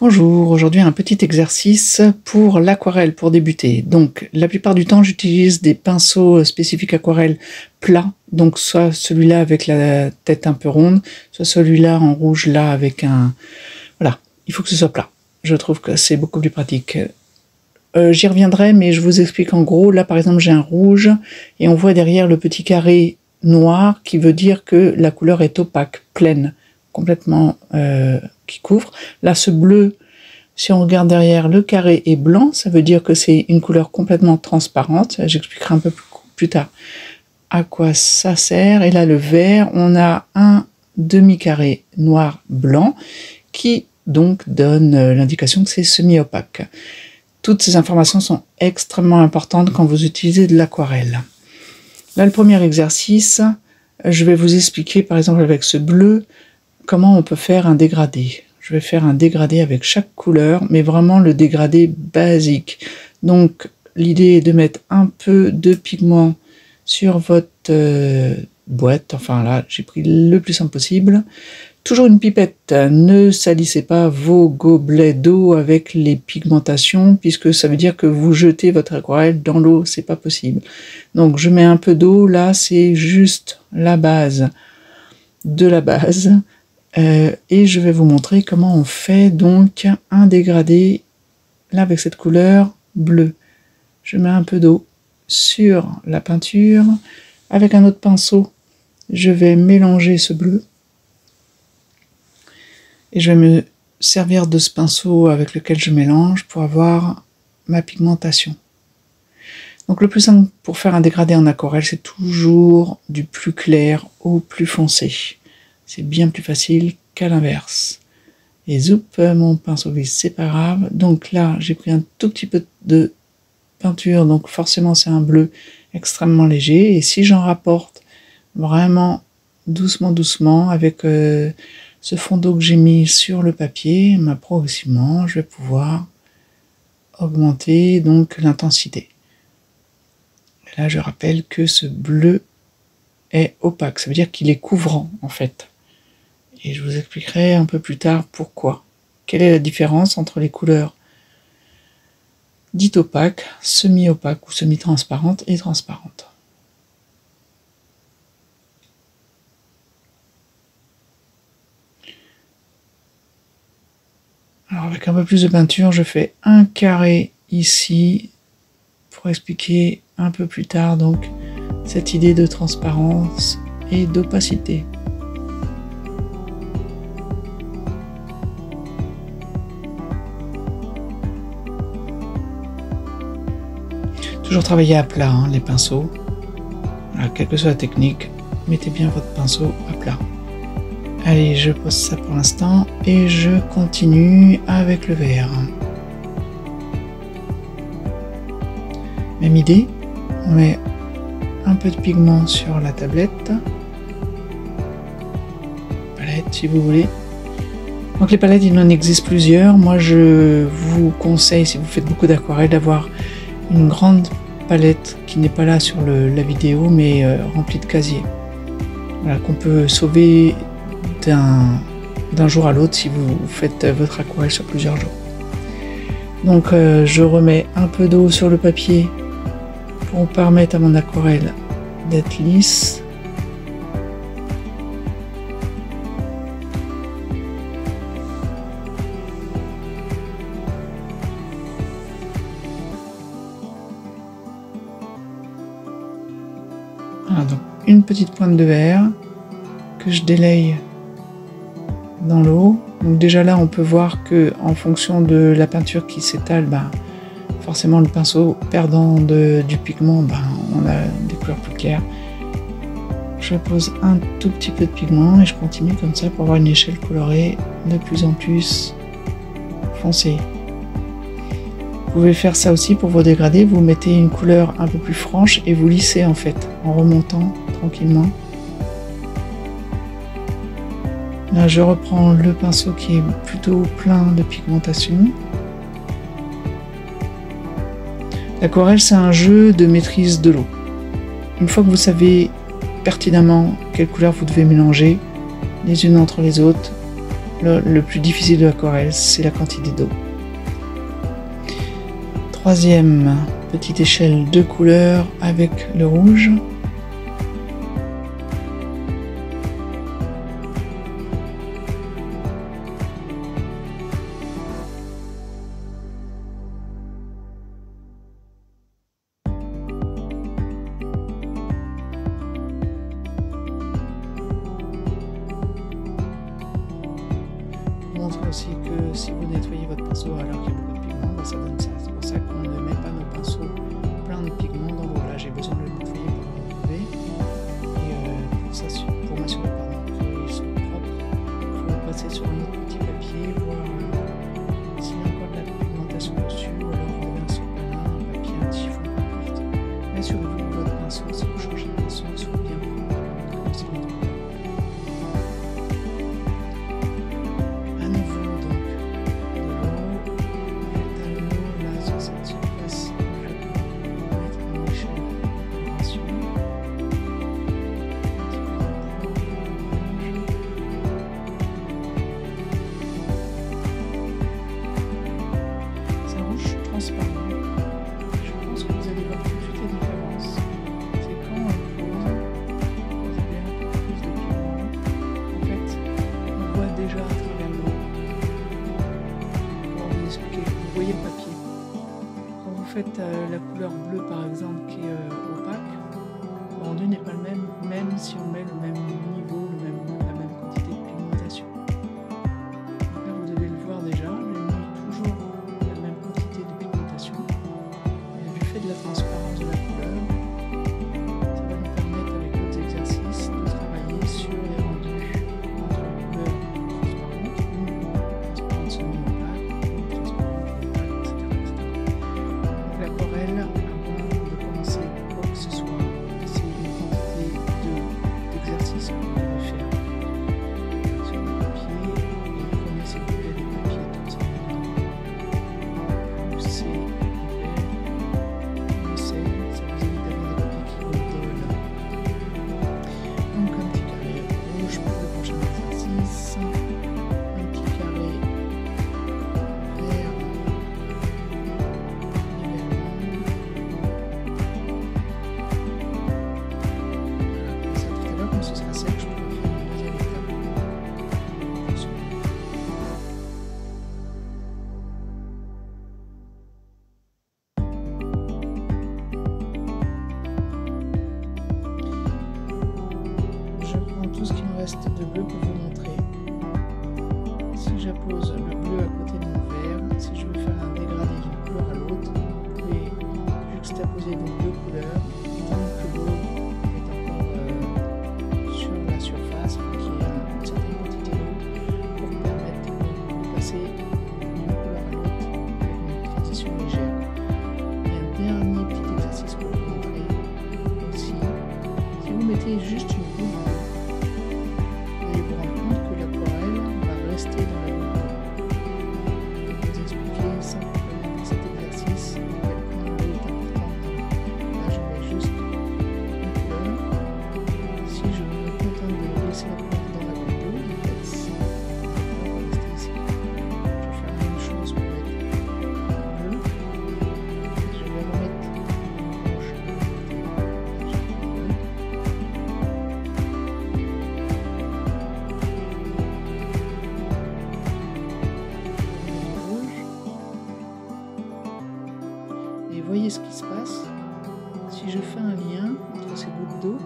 Bonjour, aujourd'hui un petit exercice pour l'aquarelle, pour débuter. Donc la plupart du temps j'utilise des pinceaux spécifiques aquarelle plats, donc soit celui-là avec la tête un peu ronde, soit celui-là en rouge là avec un... Voilà, il faut que ce soit plat. Je trouve que c'est beaucoup plus pratique. J'y reviendrai, mais je vous explique en gros. Là par exemple j'ai un rouge et on voit derrière le petit carré noir qui veut dire que la couleur est opaque, pleine, complètement qui couvre. Là ce bleu, si on regarde derrière, le carré est blanc, ça veut dire que c'est une couleur complètement transparente. J'expliquerai un peu plus tard à quoi ça sert. Et là le vert, on a un demi-carré noir blanc qui donc donne l'indication que c'est semi-opaque. Toutes ces informations sont extrêmement importantes quand vous utilisez de l'aquarelle. Là le premier exercice, je vais vous expliquer par exemple avec ce bleu comment on peut faire un dégradé. Je vais faire un dégradé avec chaque couleur, mais vraiment le dégradé basique. Donc l'idée est de mettre un peu de pigment sur votre boîte. Enfin là, j'ai pris le plus simple possible. Toujours une pipette, ne salissez pas vos gobelets d'eau avec les pigmentations, puisque ça veut dire que vous jetez votre aquarelle dans l'eau, c'est pas possible. Donc je mets un peu d'eau, là c'est juste la base de la base. Et je vais vous montrer comment on fait donc un dégradé là avec cette couleur bleue. Je mets un peu d'eau sur la peinture. Avec un autre pinceau, je vais mélanger ce bleu. Et je vais me servir de ce pinceau avec lequel je mélange pour avoir ma pigmentation. Donc le plus simple pour faire un dégradé en aquarelle, c'est toujours du plus clair au plus foncé. C'est bien plus facile qu'à l'inverse. Et zoup, mon pinceau glisse, c'est pas grave. Donc là, j'ai pris un tout petit peu de peinture, donc forcément c'est un bleu extrêmement léger. Et si j'en rapporte vraiment doucement avec ce fond d'eau que j'ai mis sur le papier, progressivement, je vais pouvoir augmenter donc l'intensité. Là, je rappelle que ce bleu est opaque, ça veut dire qu'il est couvrant en fait. Et je vous expliquerai un peu plus tard pourquoi. Quelle est la différence entre les couleurs dites opaques, semi-opaques ou semi-transparentes et transparentes. Alors avec un peu plus de peinture, je fais un carré ici pour expliquer un peu plus tard donc cette idée de transparence et d'opacité. Toujours travailler à plat, hein, les pinceaux. Alors, quelle que soit la technique, mettez bien votre pinceau à plat. Allez, je pose ça pour l'instant et je continue avec le vert. Même idée, on met un peu de pigment sur la tablette. Palette si vous voulez. Donc les palettes, il en existe plusieurs. Moi je vous conseille, si vous faites beaucoup d'aquarelle, d'avoir une grande palette qui n'est pas là sur la vidéo, mais remplie de casiers. Voilà, qu'on peut sauver d'un jour à l'autre si vous faites votre aquarelle sur plusieurs jours. Donc je remets un peu d'eau sur le papier pour permettre à mon aquarelle d'être lisse. Voilà, donc une petite pointe de vert que je délaye dans l'eau. Donc déjà là on peut voir que en fonction de la peinture qui s'étale, forcément le pinceau perdant du pigment, on a des couleurs plus claires. Je pose un tout petit peu de pigment et je continue comme ça pour avoir une échelle colorée de plus en plus foncée. Vous pouvez faire ça aussi pour vos dégradés, vous mettez une couleur un peu plus franche et vous lissez en fait en remontant tranquillement. Là je reprends le pinceau qui est plutôt plein de pigmentation. L'aquarelle c'est un jeu de maîtrise de l'eau. Une fois que vous savez pertinemment quelles couleurs vous devez mélanger les unes entre les autres, le plus difficile de l'aquarelle, c'est la quantité d'eau. Troisième petite échelle de couleurs avec le rouge. Montre aussi que si vous nettoyez votre pinceau alors qu'il y a beaucoup de pigments, ça donne ça. C'est pour ça qu'on ne met pas nos pinceaux plein de pigments dans l'eau. Là, j'ai besoin de le nettoyer pour le retrouver. Et pour m'assurer qu'ils sont propres, il faut le passer sur un autre petit papier, voir s'il y a encore de la pigmentation dessus, ou alors vous avez un sopalin, un papier, un chiffon, peu importe. Mais assurez-vous que votre pinceau, si vous changez de pinceau, soit bien propre. Transparent. Je pense que vous allez voir tout de suite la différence. C'est quand on pose, vous avez un peu plus de pigment. En fait, on voit déjà à travers l'eau. Pour vous expliquer, vous voyez le papier. Quand vous faites la couleur bleue par exemple qui est opaque, le rendu n'est pas le même, même si on met le même niveau, la même quantité de pigmentation. Donc là, vous devez le voir déjà. De la transparence de la couleur, ça va nous permettre avec d'autres exercices de travailler sur les rendus entre couleurs transparentes ou transparentes semi-opaques ou transparentes opaques, etc. Donc l'aquarelle, avant de commencer quoi que ce soit, c'est une quantité d'exercices que vous devez faire sur le papier et prenez ces bouteilles de papier transparent. Plus c'est ce sera sec, je pourrais faire une deuxième étape. Je prends tout ce qui me reste de bleu pour vous montrer. Si j'appose le bleu à côté de mon vert, si je veux faire un dégradé d'une couleur à l'autre, vous pouvez juxtaposer vos deux couleurs tant que l'eau surface, qui est une certaine quantité d'eau pour permettre de passer d'une couleur à l'autre avec une transition légère. Il y a un dernier petit exercice pour vous montrer aussi. Si vous mettez juste une goutte d'eau, vous allez vous rendre compte que l'aquarelle va rester dans la goutte d'eau. Je vais vous expliquer simplement dans cet exercice à quel point l'eau est importante. Là, je mets juste une couleur. Si je laisser la couleur dans la goutte d'eau, en fait, on va rester ici. Je vais faire la même chose pour mettre le bleu. Je vais remettre le rouge. Et voyez ce qui se passe. Si je fais un lien entre ces gouttes d'eau,